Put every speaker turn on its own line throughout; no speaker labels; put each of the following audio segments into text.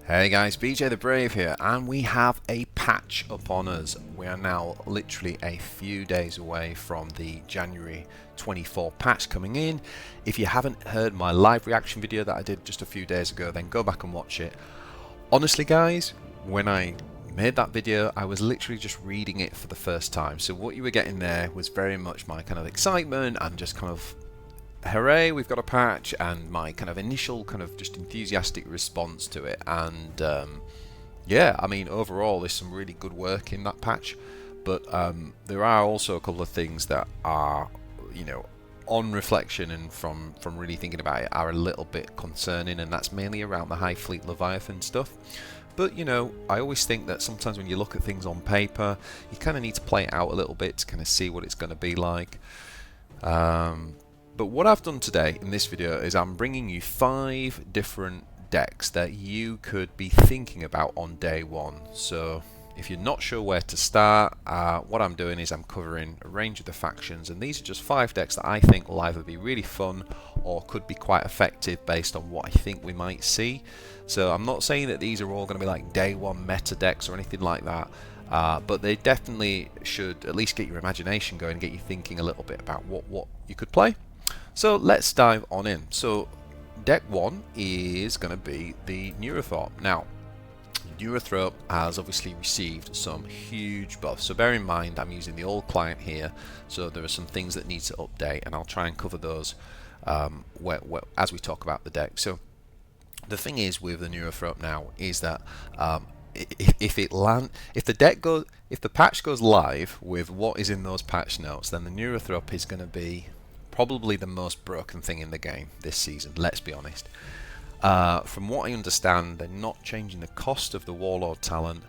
Hey guys, BJ the Brave here, and we have a patch upon us. We are now literally a few days away from the January 24 patch coming in. If you haven't heard my live reaction video that I did just a few days ago, then go back and watch it. Honestly guys, when I made that video, I was literally just reading it for the first time. So what you were getting there was very much my kind of excitement and just kind of hooray, we've got a patch, and my kind of initial kind of just enthusiastic response to it. And yeah, I mean, overall there's some really good work in that patch, but there are also a couple of things that are, you know, on reflection and from really thinking about it, are a little bit concerning, and that's mainly around the High Fleet Leviathan stuff. But you know, I always think that sometimes when you look at things on paper, you kind of need to play it out a little bit to kind of see what it's going to be like. But what I've done today in this video is I'm bringing you 5 different decks that you could be thinking about on day one. So if you're not sure where to start, what I'm doing is I'm covering a range of the factions, and these are just 5 decks that I think will either be really fun or could be quite effective based on what I think we might see. So I'm not saying that these are all going to be like day one meta decks or anything like that. But they definitely should at least get your imagination going and get you thinking a little bit about what you could play. So let's dive on in. So deck 1 is going to be the Neurothrope. Now, Neurothrope has obviously received some huge buffs. So bear in mind, I'm using the old client here, so there are some things that need to update, and I'll try and cover those as we talk about the deck. So the thing is with the Neurothrope now is that if the patch goes live with what is in those patch notes, then the Neurothrope is going to be probably the most broken thing in the game this season, let's be honest. From what I understand, they're not changing the cost of the Warlord talent,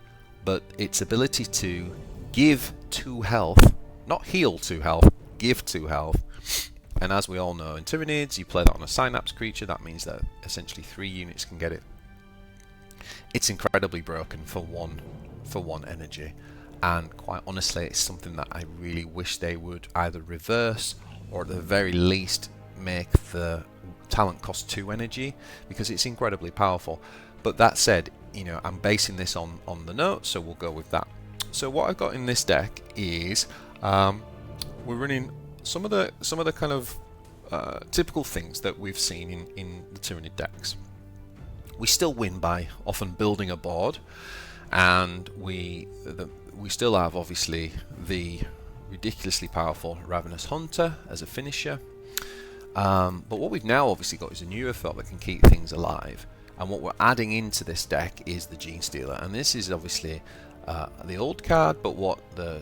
but its ability to give 2 health, not heal 2 health, give 2 health. And as we all know, in tyranids, you play that on a synapse creature, that means that essentially 3 units can get it. It's incredibly broken for one energy, and quite honestly, it's something that I really wish they would either reverse or at the very least make the talent cost 2 energy, because it's incredibly powerful. But that said, you know, I'm basing this on the notes, so we'll go with that. So what I've got in this deck is we're running some of the kind of typical things that we've seen in the Tyranid decks. We still win by often building a board, and we still have obviously the ridiculously powerful Ravenous Hunter as a finisher, but what we've now obviously got is a Neurothrope that can keep things alive, and what we're adding into this deck is the Gene Stealer. And this is obviously the old card, but what the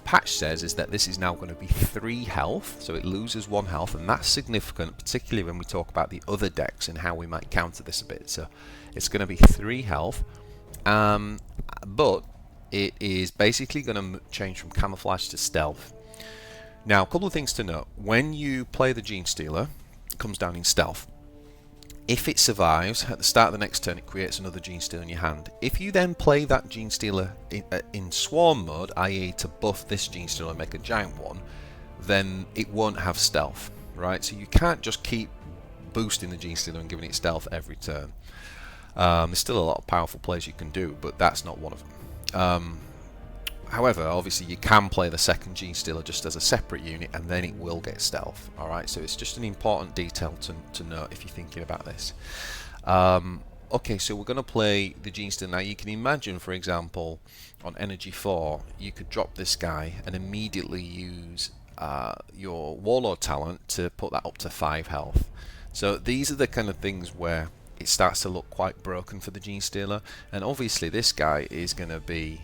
patch says is that this is now going to be 3 health, so it loses 1 health, and that's significant, particularly when we talk about the other decks and how we might counter this a bit. So it's going to be 3 health, but it is basically going to change from camouflage to stealth. Now, a couple of things to note. When you play the Gene Stealer, it comes down in stealth. If it survives, at the start of the next turn, it creates another Gene Stealer in your hand. If you then play that Gene Stealer in Swarm mode, i.e. to buff this Gene Stealer and make a giant one, then it won't have stealth, right? So you can't just keep boosting the Gene Stealer and giving it stealth every turn. There's still a lot of powerful plays you can do, but that's not one of them. However, obviously you can play the second Gene Stealer just as a separate unit, and then it will get stealth. Alright, so it's just an important detail to note if you're thinking about this. Okay, so we're going to play the Gene Stealer. Now you can imagine, for example, on Energy 4, you could drop this guy and immediately use your Warlord talent to put that up to 5 health. So these are the kind of things where it starts to look quite broken for the Gene Stealer, and obviously this guy is going to be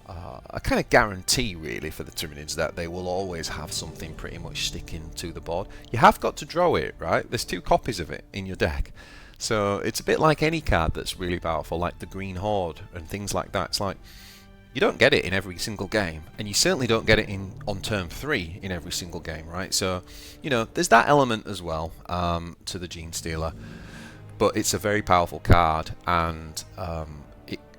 a kind of guarantee really for the Tyranids that they will always have something pretty much sticking to the board. You have got to draw it, right? There's 2 copies of it in your deck, so it's a bit like any card that's really powerful, like the Green Horde and things like that. It's like you don't get it in every single game, and you certainly don't get it on turn 3 in every single game, right? So, you know, there's that element as well to the Gene Stealer, but it's a very powerful card, and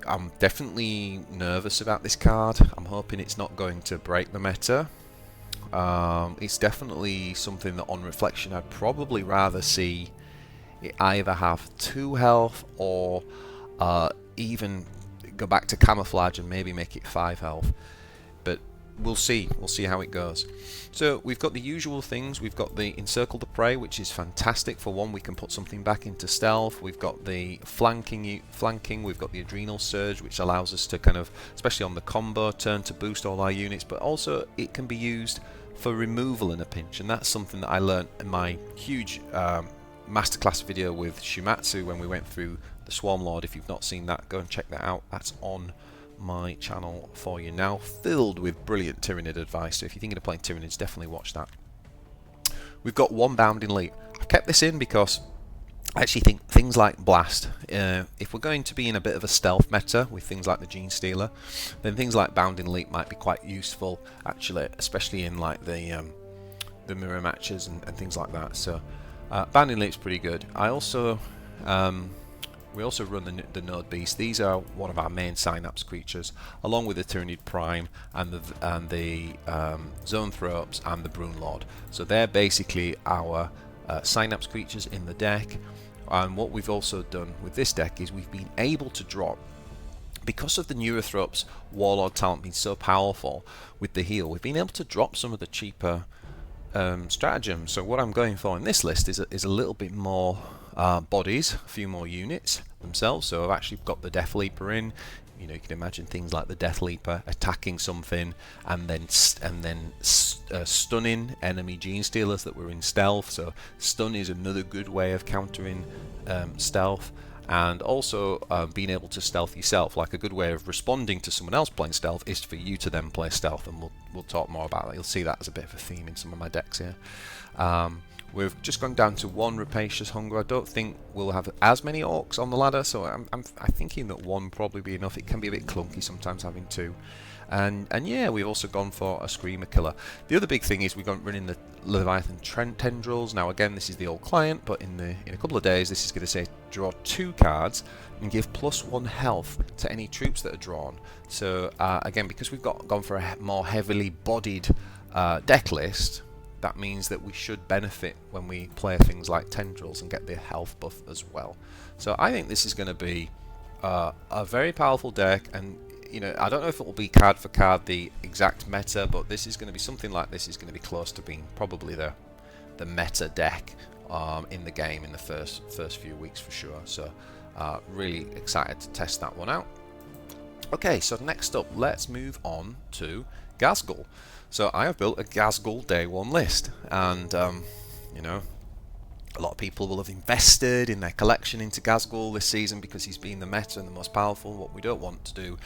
I'm definitely nervous about this card. I'm hoping it's not going to break the meta. It's definitely something that on reflection I'd probably rather see it either have 2 health or even go back to camouflage and maybe make it 5 health. But we'll see how it goes. So we've got the usual things. We've got the encircle the prey, which is fantastic. For one, we can put something back into stealth. We've got the flanking. We've got the adrenal surge, which allows us to kind of, especially on the combo turn, to boost all our units, but also it can be used for removal in a pinch, and that's something that I learned in my huge masterclass video with Shumatsu when we went through the Swarm Lord. If you've not seen that, go and check that out. That's on my channel for you now, filled with brilliant Tyranid advice. So if you're thinking of playing Tyranids, definitely watch that. We've got 1 bounding leap. I've kept this in because I actually think things like Blast, if we're going to be in a bit of a stealth meta with things like the Gene Stealer, then things like Bounding Leap might be quite useful, actually, especially in like the mirror matches and things like that. So Bounding Leap's pretty good. I also we also run the Node Beast. These are one of our main Synapse creatures, along with the Tyranid Prime and the Zonethropes and the Brune Lord. So they're basically our Synapse creatures in the deck. And what we've also done with this deck is we've been able to drop, because of the Neurothrope's Warlord talent being so powerful with the heal, we've been able to drop some of the cheaper stratagems. So what I'm going for in this list is a little bit more bodies, a few more units themselves. So I've actually got the Death Leaper in. You know, you can imagine things like the Death Leaper attacking something and then stunning enemy Gene Stealers that were in stealth. So stun is another good way of countering stealth, and also being able to stealth yourself. Like a good way of responding to someone else playing stealth is for you to then play stealth, and we'll talk more about that. You'll see that as a bit of a theme in some of my decks here. We've just gone down to 1 Rapacious Hunger. I don't think we'll have as many orcs on the ladder, so I'm thinking that 1 probably be enough. It can be a bit clunky sometimes having 2. And yeah, we've also gone for a Screamer Killer. The other big thing is we've gone running the Leviathan Tendrils. Now again, this is the old client, but in a couple of days this is going to say draw 2 cards and give +1 health to any troops that are drawn. So again, because we've gone for a more heavily bodied deck list, that means that we should benefit when we play things like Tendrils and get the health buff as well. So I think this is going to be a very powerful deck, and you know, I don't know if it will be card for card the exact meta, but this is going to be something like this is going to be close to being probably the meta deck in the game in the first few weeks for sure. So really excited to test that one out. Okay, so next up, let's move on to Ghazghkull. So I have built a Ghazghkull Day 1 list, and you know, a lot of people will have invested in their collection into Ghazghkull this season because he's been the meta and the most powerful. What we don't want to do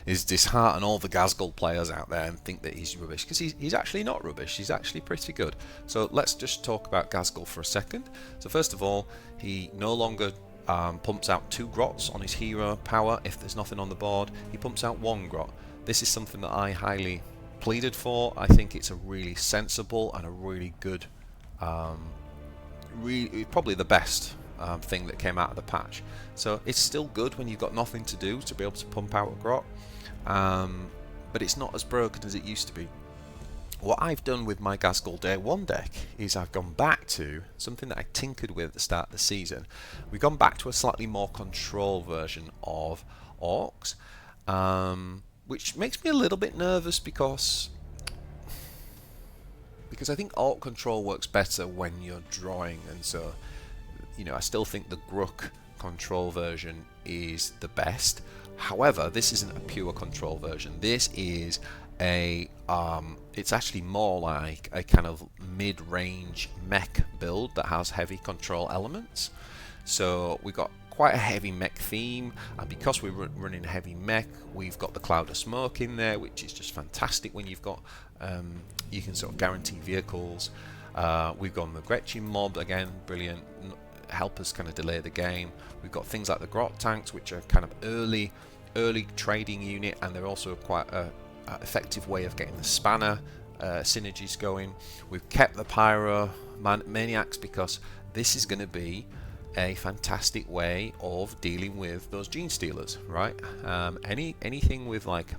is dishearten all the Ghazghkull players out there and think that he's rubbish, because he's actually not rubbish. He's actually pretty good. So let's just talk about Ghazghkull for a second. So first of all, he no longer pumps out 2 grots on his hero power if there's nothing on the board. He pumps out 1 grot. This is something that I highly pleaded for. I think it's a really sensible and a really good, probably the best thing that came out of the patch. So it's still good when you've got nothing to do to be able to pump out a grot, but it's not as broken as it used to be. What I've done with my Ghazghkull Day 1 deck is I've gone back to something that I tinkered with at the start of the season. We've gone back to a slightly more control version of orkz, which makes me a little bit nervous because I think orc control works better when you're drawing, and so, you know, I still think the Gruk control version is the best. However, this isn't a pure control version. This is a it's actually more like a kind of mid-range mech build that has heavy control elements. So we've got quite a heavy mech theme, and because we're running heavy mech, we've got the cloud of smoke in there, which is just fantastic when you've got you can sort of guarantee vehicles. We've gone the Gretchen mob again, brilliant, help us kind of delay the game. We've got things like the grot tanks, which are kind of early trading unit, and they're also quite a effective way of getting the spanner synergies going. We've kept the pyro maniacs because this is going to be a fantastic way of dealing with those Gene Stealers, right? Anything with like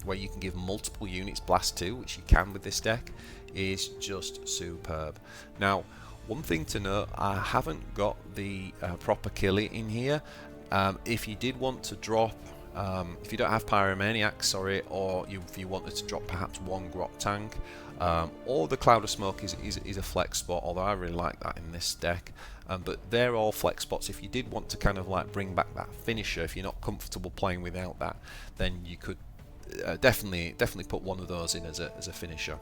where you can give multiple units blast to, which you can with this deck, is just superb. Now, One thing to note, I haven't got the proper killie in here. If you did want to drop, if you don't have Pyromaniac, sorry, or if you wanted to drop perhaps one Grot Tank, or the Cloud of Smoke is a flex spot, although I really like that in this deck. But they're all flex spots. If you did want to kind of like bring back that finisher, if you're not comfortable playing without that, then you could definitely put one of those in as a finisher.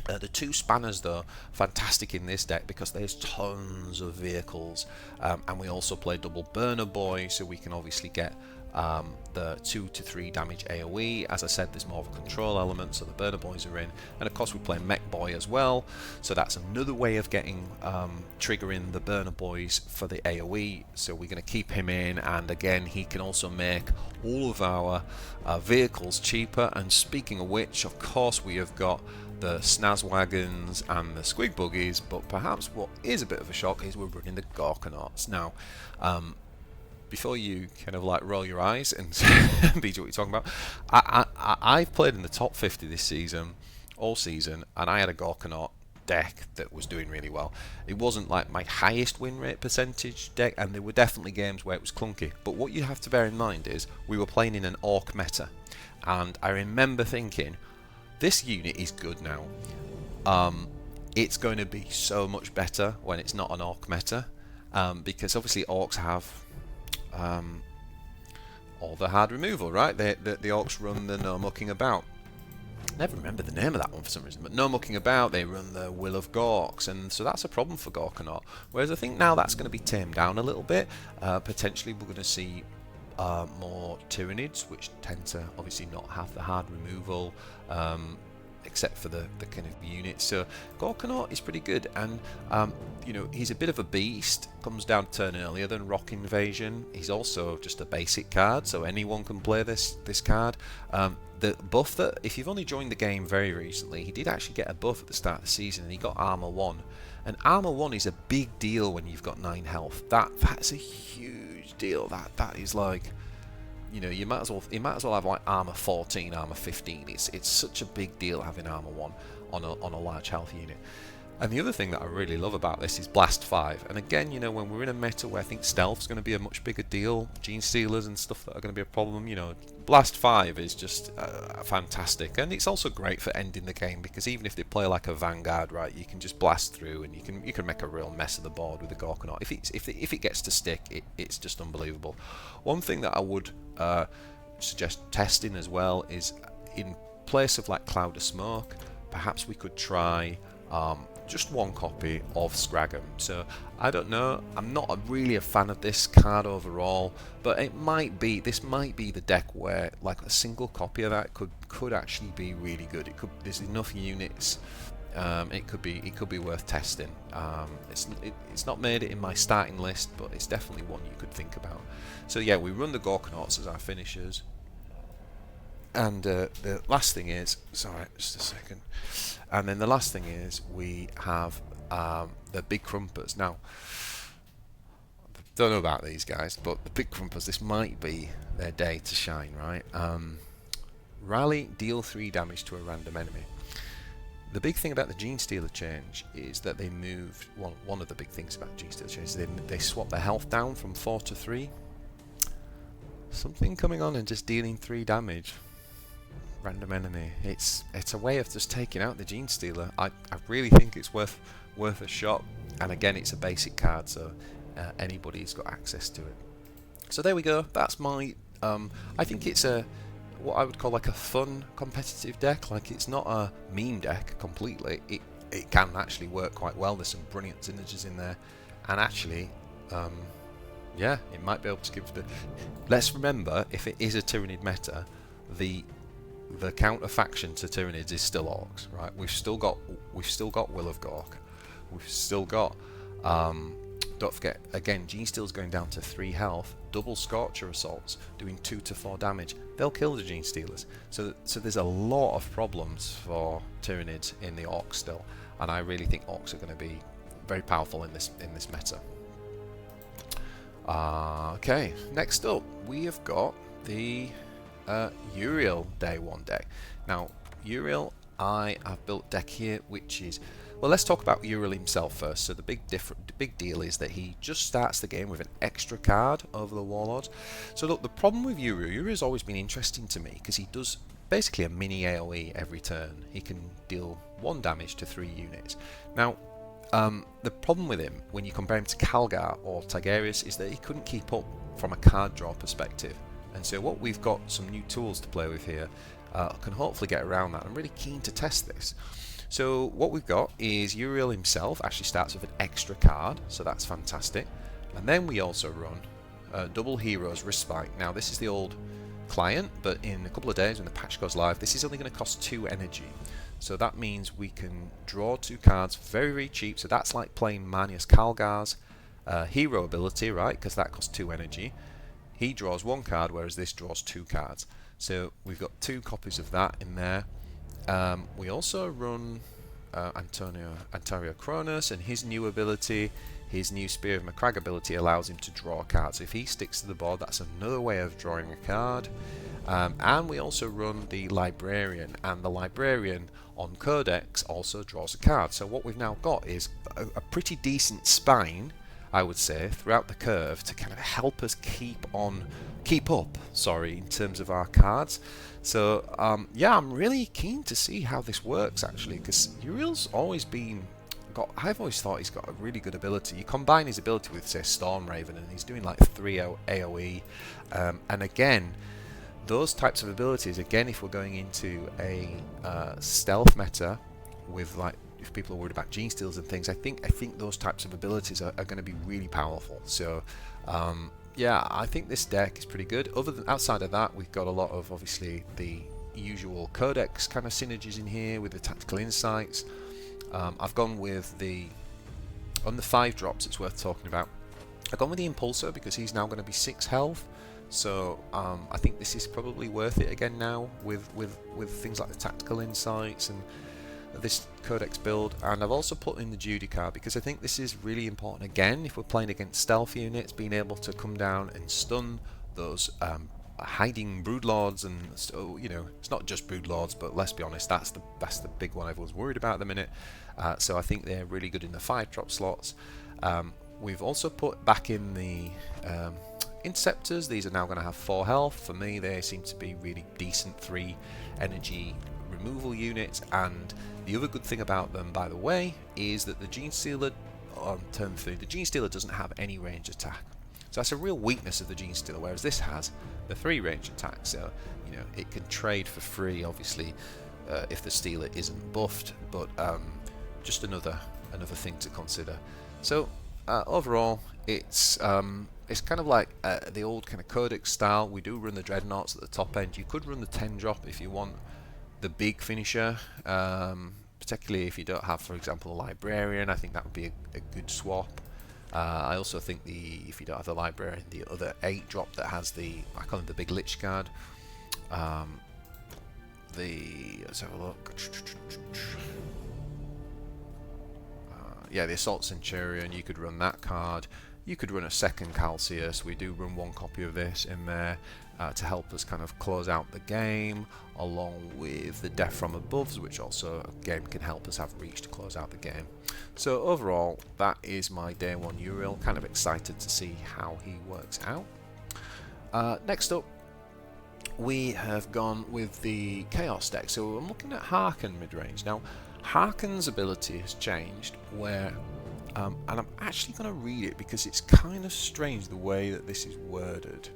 The two spanners though, fantastic in this deck because there's tons of vehicles, and we also play double burner boy, so we can obviously get the 2 to 3 damage AoE. As I said, there's more of a control element, so the burner boys are in, and of course we play mech boy as well, so that's another way of getting triggering the burner boys for the AoE. So we're going to keep him in, and again he can also make all of our vehicles cheaper. And speaking of which, of course we have got the snaz wagons and the squig buggies, but perhaps what is a bit of a shock is we're running the Ghazghkull. Now, before you kind of like roll your eyes and BJ, what you're talking about, I've played in the top 50 this season, all season, and I had a Ghazghkull deck that was doing really well. It wasn't like my highest win rate percentage deck, and there were definitely games where it was clunky, but what you have to bear in mind is we were playing in an orc meta, and I remember thinking, this unit is good now. It's going to be so much better when it's not an orc meta, because obviously orcs have all the hard removal, right? The orcs run the no mucking about. Never remember the name of that one for some reason, but no mucking about. They run the Will of Gorks, and so that's a problem for Ghazghkull. Whereas I think now that's going to be tamed down a little bit. Potentially we're going to see more tyranids, which tend to obviously not have the hard removal, except for the kind of units. So Ghazghkull is pretty good, and you know, he's a bit of a beast. Comes down to turn earlier than Rock Invasion. He's also just a basic card, so anyone can play this card. The buff that, if you've only joined the game very recently, he did actually get a buff at the start of the season, and he got Armor 1. And Armor 1 is a big deal when you've got 9 health. That's a huge deal. That is like, you know, you might as well have like Armor 14, Armor 15. It's such a big deal having Armor 1 on a large health unit. And the other thing that I really love about this is Blast 5. And again, you know, when we're in a meta where I think Stealth's going to be a much bigger deal, Gene Stealers and stuff that are going to be a problem, you know, Blast 5 is just fantastic. And it's also great for ending the game, because even if they play like a Vanguard, right, you can just blast through and you can make a real mess of the board with the Ghazghkull. If it gets to stick, it's just unbelievable. One thing that I would suggest testing as well is, in place of like Cloud of Smoke, perhaps we could try just one copy of Scragam. So I don't know, I'm not really a fan of this card overall, but this might be the deck where like a single copy of that could actually be really good. There's enough units, it could be worth testing. It's not made it in my starting list, but it's definitely one you could think about. So yeah, we run the Ghazghkull as our finishers. And the last thing is, sorry, just a second. And then the last thing is we have the Big Crumpers. Now, don't know about these guys, but the Big Crumpers, this might be their day to shine, right? Rally, deal 3 damage to a random enemy. The big thing about the Gene Stealer change is that they moved, one of the big things about Gene Stealer change is they swapped their health down from 4 to 3. Something coming on and just dealing 3 damage. Random enemy. It's a way of just taking out the Gene Stealer. I really think it's worth a shot, and again, it's a basic card, so anybody's got access to it. So there we go. That's my I think it's what I would call like a fun competitive deck. Like, it's not a meme deck completely. It can actually work quite well. There's some brilliant synergies in there, and actually yeah, it might be able to give the... Let's remember, if it is a Tyranid meta, the counterfaction to Tyranids is still orcs, right? We've still got Will of Gork. We've still got don't forget, again, Gene Steel's going down to 3 health, double Scorcher Assaults, doing 2 to 4 damage. They'll kill the Gene Stealers. So there's a lot of problems for Tyranids in the orcs still, and I really think orcs are going to be very powerful in this meta. Okay, next up we have got the Uriel Day 1 deck. Now, Uriel, I have built a deck here which is Well, let's talk about Uriel himself first. So the big deal is that he just starts the game with an extra card over the Warlord. So look, the problem with Uriel has always been interesting to me because he does basically a mini AoE every turn. He can deal 1 damage to 3 units. Now, the problem with him when you compare him to Calgar or Tigerius is that he couldn't keep up from a card draw perspective. And so what we've got some new tools to play with here can hopefully get around that. I'm really keen to test this. So what we've got is Uriel himself actually starts with an extra card, so that's fantastic. And then we also run double heroes respite. Now this is the old client, but in a couple of days when the patch goes live, this is only going to cost 2 energy. So that means we can draw 2 cards very, very cheap. So that's like playing Manius Calgar's hero ability, right? Because that costs 2 energy. He draws 1 card, whereas this draws 2 cards. So we've got 2 copies of that in there. We also run Antario Cronus, and his new ability, his new Spear of Macragge ability, allows him to draw a card. So if he sticks to the board, that's another way of drawing a card. And we also run the Librarian, and the Librarian on Codex also draws a card. So what we've now got is a pretty decent spine, I would say, throughout the curve to kind of help us keep up, in terms of our cards. So yeah, I'm really keen to see how this works actually, because Uriel's always been I've always thought he's got a really good ability. You combine his ability with, say, Stormraven, and he's doing like 3 AoE, and again, those types of abilities, again, if we're going into a stealth meta with, like, if people are worried about gene steals and things, I think those types of abilities are going to be really powerful. So yeah, I think this deck is pretty good. Outside of that, we've got a lot of, obviously, the usual Codex kind of synergies in here with the tactical insights. I've gone with on the 5 drops, it's worth talking about. I've gone with the Impulsor because he's now going to be 6 health. So I think this is probably worth it again now with things like the tactical insights and this Codex build. And I've also put in the Judicar because I think this is really important again if we're playing against stealth units, being able to come down and stun those hiding broodlords. And so, you know, it's not just broodlords, but let's be honest, that's the big one everyone's worried about at the minute. So I think they're really good in the 5 drop slots. We've also put back in the Interceptors. These are now going to have 4 health. For me, they seem to be really decent 3 energy removal units. And the other good thing about them, by the way, is that the Gene Stealer on turn 3, the Gene Stealer doesn't have any range attack. So that's a real weakness of the Gene Stealer, whereas this has the 3 range attack. So, you know, it can trade for free, obviously, if the Stealer isn't buffed, but just another thing to consider. So overall, it's kind of like the old kind of Codex style. We do run the Dreadnoughts at the top end. You could run the 10 drop if you want the big finisher, particularly if you don't have, for example, a Librarian. I think that would be a good swap. I also think if you don't have the Librarian, the other 8 drop that has I call him the big Lich Guard. Let's have a look. Yeah, the Assault Centurion, you could run that card. You could run a second Calcius. We do run 1 copy of this in there to help us kind of close out the game, along with the Death from Above, which also, again, can help us have reach to close out the game. So overall, that is my day 1 Uriel. Kind of excited to see how he works out. Next up, we have gone with the Chaos deck. So I'm looking at Haarken midrange. Now, Haarken's ability has changed where, and I'm actually going to read it because it's kind of strange the way that this is worded.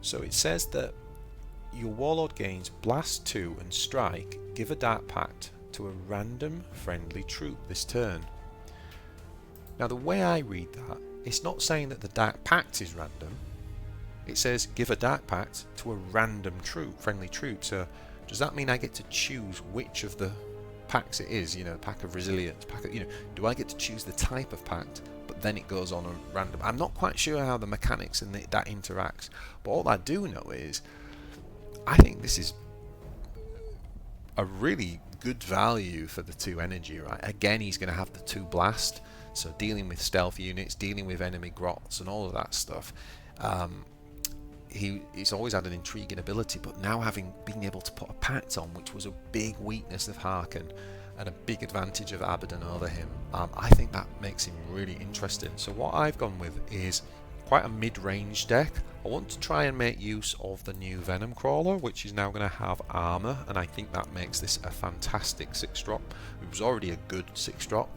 So it says that your Warlord gains Blast 2 and Strike, give a Dark Pact to a random friendly troop this turn. Now the way I read that, it's not saying that the Dark Pact is random. It says give a Dark Pact to a random friendly troop. So does that mean I get to choose which of the packs it is? You know, Pack of Resilience, do I get to choose the type of pact, but then it goes on a random? I'm not quite sure how the mechanics and that interacts, but all I do know is I think this is a really good value for the 2 energy, right? Again, he's going to have the 2 blast, so dealing with stealth units, dealing with enemy grots and all of that stuff. He's always had an intriguing ability, but now being able to put a pact on, which was a big weakness of Haarken, and a big advantage of Abaddon over him, I think that makes him really interesting. So what I've gone with is quite a mid-range deck. I want to try and make use of the new Venom Crawler, which is now going to have armor, and I think that makes this a fantastic 6-drop. It was already a good 6-drop,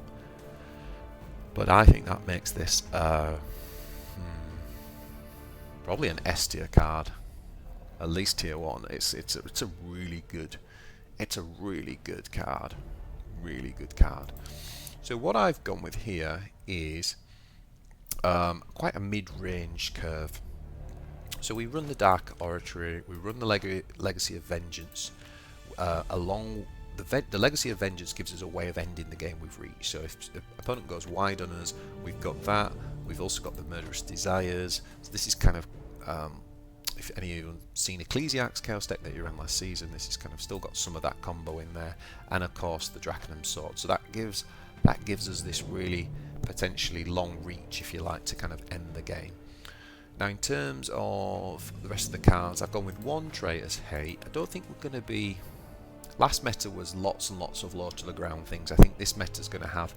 but I think that makes this probably an S tier card, at least tier 1. It's a really good card, really good card. So what I've gone with here is quite a mid-range curve. So we run the Dark Oratory, we run the Legacy of Vengeance. Along the Legacy of Vengeance gives us a way of ending the game we've reached. So if the opponent goes wide on us, we've got that. We've also got the Murderous Desires. So this is kind of, if any of you have seen Ecclesiarch's Chaos deck that you ran last season, this is kind of still got some of that combo in there. And of course the Draconum Sword. So that gives us this really potentially long reach, if you like, to kind of end the game. Now in terms of the rest of the cards, I've gone with 1 Traitor's Hate. I don't think we're going to be... Last meta was lots and lots of low to the ground things. I think this meta is going to have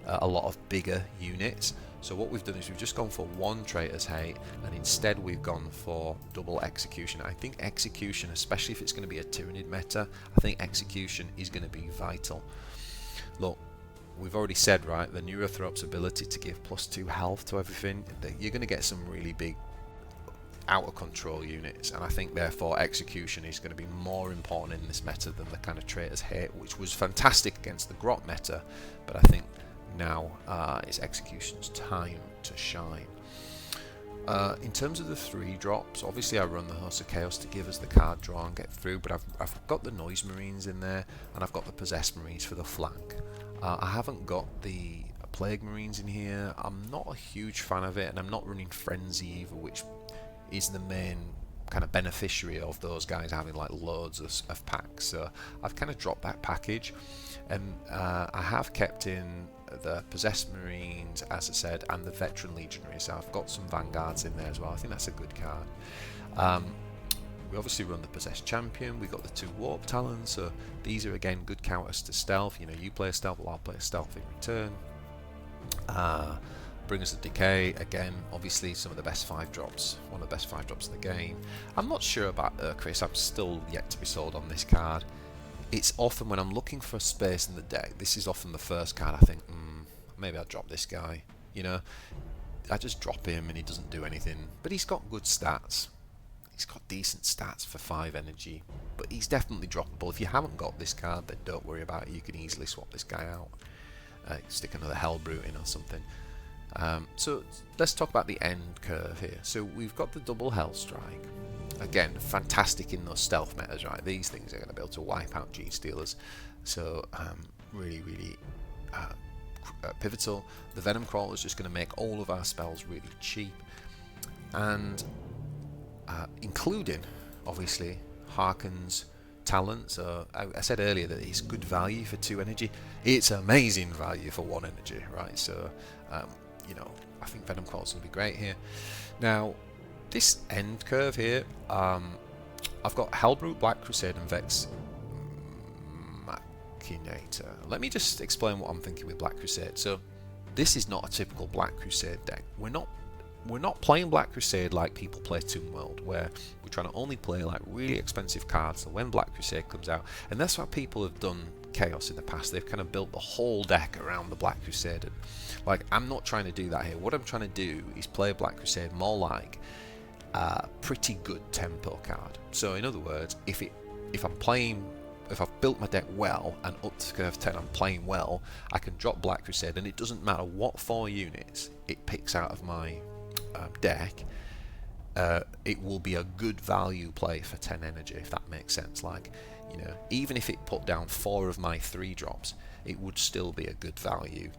a lot of bigger units. So what we've done is we've just gone for 1 Traitor's Hate, and instead we've gone for double Execution. I think Execution, especially if it's going to be a Tyranid meta, I think Execution is going to be vital. Look, we've already said, right, the Neurothrope's ability to give +2 health to everything, you're going to get some really big out of control units, and I think therefore Execution is going to be more important in this meta than the kind of Traitor's Hate, which was fantastic against the Grot meta, but I think now it's Execution's time to shine. In terms of the 3-drops, obviously I run the Host of Chaos to give us the card draw and get through, but I've got the Noise Marines in there, and I've got the Possessed Marines for the flank. I haven't got the Plague Marines in here. I'm not a huge fan of it, and I'm not running Frenzy either, which is the main kind of beneficiary of those guys having like loads of packs. So I've kind of dropped that package, and I have kept in the Possessed Marines, as I said, and the Veteran Legionaries. So I've got some Vanguards in there as well. I think that's a good card. We obviously run the Possessed Champion. We've got the 2 Warp Talons, so these are again good counters to stealth. You know, you play a stealth, well, I'll play a stealth in return. Bring us a Decay, again, obviously some of the best 5-drops, one of the best 5-drops in the game. I'm not sure about Chris, I'm still yet to be sold on this card. It's often when I'm looking for space in the deck, this is often the first card I think, maybe I'll drop this guy. You know, I just drop him and he doesn't do anything, but he's got good stats. He's got decent stats for 5 energy, but he's definitely droppable. If you haven't got this card, then don't worry about it. You can easily swap this guy out. Stick another Hellbrute in or something. So let's talk about the end curve here. So we've got the double Hellstrike. Again, fantastic in those stealth metas, right? These things are going to be able to wipe out G-Stealers. So really pivotal. The Venom Crawler is just going to make all of our spells really cheap. And including, obviously, Haarken's talent. So I said earlier that it's good value for 2 energy. It's amazing value for 1 energy, right? So, you know, I think Venom Crawler is going to be great here. Now, this end curve here, I've got Hellbrute, Black Crusade, and Vex Machinator. Let me just explain what I'm thinking with Black Crusade. So, this is not a typical Black Crusade deck. We're not playing Black Crusade like people play Toon World, where we're trying to only play like really expensive cards. So when Black Crusade comes out, and that's what people have done Chaos in the past, they've kind of built the whole deck around the Black Crusade. Like, I'm not trying to do that here. What I'm trying to do is play Black Crusade more like a pretty good tempo card. So in other words, if I've built my deck well and up to curve 10 I'm playing well, I can drop Black Crusade, and it doesn't matter what 4 units it picks out of my deck, it will be a good value play for 10 energy, if that makes sense. Like, you know, even if it put down 4 of my 3-drops, it would still be a good value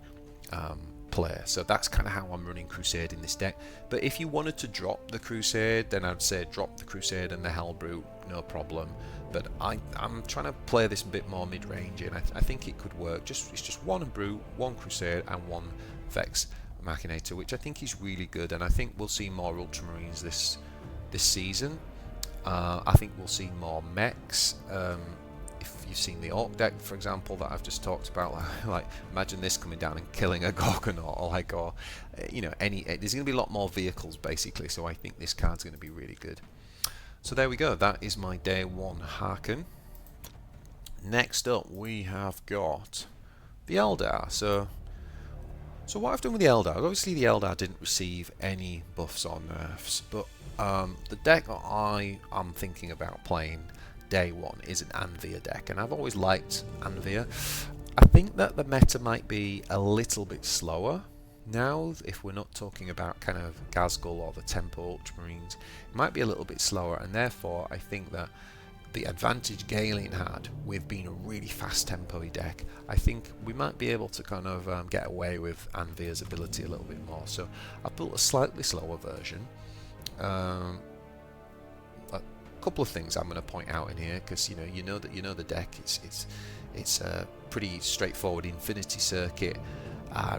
play. So that's kind of how I'm running Crusade in this deck. But if you wanted to drop the Crusade, then I'd say drop the Crusade and the Hellbrute, no problem. But I'm trying to play this a bit more mid-range, and I think it could work. It's just 1 Brute, 1 Crusade, and 1 Vex Machinator, which I think is really good, and I think we'll see more Ultramarines this season. I think we'll see more mechs. if you've seen the orc deck, for example, that I've just talked about, like imagine this coming down and killing a Gorgonaut, or you know, there's going to be a lot more vehicles basically. So I think this card's going to be really good. So there we go. That is my day 1 Haarken. Next up, we have got the Eldar. So what I've done with the Eldar, obviously the Eldar didn't receive any buffs or nerfs, but the deck that I am thinking about playing day 1 is an Anvir deck, and I've always liked Anvir. I think that the meta might be a little bit slower now, if we're not talking about kind of Ghazghkull or the Tempo Ultramarines. It might be a little bit slower, and therefore I think that the advantage Galen had with being a really fast tempo-y deck, I think we might be able to kind of get away with Anvir's ability a little bit more. So I've built a slightly slower version. A couple of things I'm going to point out in here, because you know the deck. It's a pretty straightforward Infinity Circuit,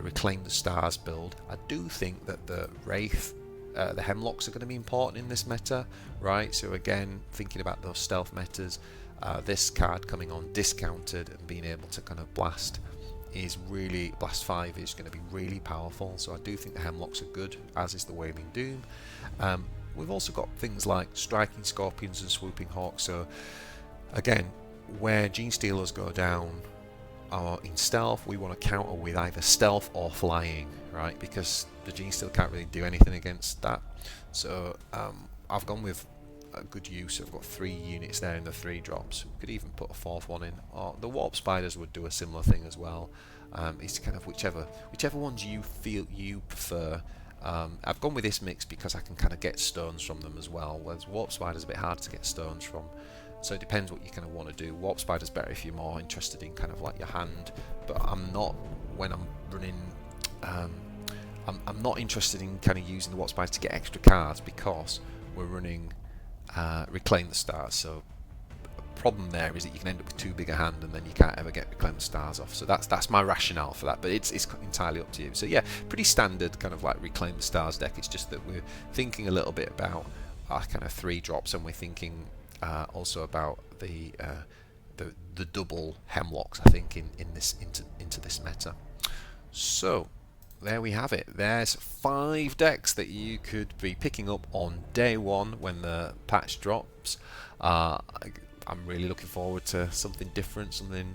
Reclaim the Stars build. I do think that the Wraith, the Hemlocks are going to be important in this meta, right? So again, thinking about those stealth metas, this card coming on discounted and being able to kind of blast 5 is going to be really powerful. So I do think the Hemlocks are good, as is the Wailing Doom. We've also got things like Striking Scorpions and Swooping Hawks. So again, where Gene Stealers go down in stealth, we want to counter with either stealth or flying, right? Because the Gene Stealer can't really do anything against that. So I've gone with a good use. I've got 3 units there in the 3 drops. We could even put a 4th one in. Or the Warp Spiders would do a similar thing as well. It's kind of whichever ones you feel you prefer. I've gone with this mix because I can kind of get stones from them as well, whereas Warp Spider's a bit hard to get stones from. So it depends what you kind of want to do. Warp Spider's better if you're more interested in kind of like your hand, but I'm not when I'm running. I'm not interested in kind of using the Warp Spider to get extra cards because we're running Reclaim the Stars. So the problem there is that you can end up with too big a hand and then you can't ever get Reclaim the Stars off. So that's my rationale for that, but it's entirely up to you. So yeah, pretty standard kind of like Reclaim the Stars deck. It's just that we're thinking a little bit about our kind of 3 drops, and we're thinking also about the double Hemlocks, I think, into this meta. So there we have it. There's 5 decks that you could be picking up on day 1 when the patch drops. I'm really looking forward to something different, something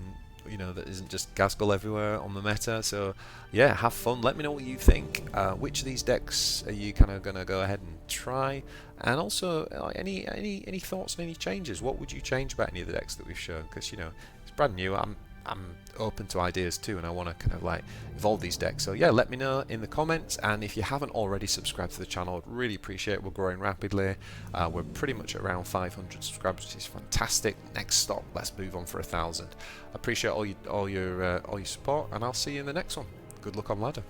that isn't just Ghazghkull everywhere on the meta. So yeah, have fun. Let me know what you think. Which of these decks are you kind of going to go ahead and try? And also any thoughts on any changes? What would you change about any of the decks that we've shown? Because it's brand new. I'm open to ideas too, and I want to kind of like evolve these decks. So yeah, let me know in the comments, and if you haven't already subscribed to the channel, I'd really appreciate it. We're growing rapidly. We're pretty much around 500 subscribers, which is fantastic. Next stop, let's move on for 1,000. I appreciate all your support, and I'll see you in the next one. Good luck on ladder.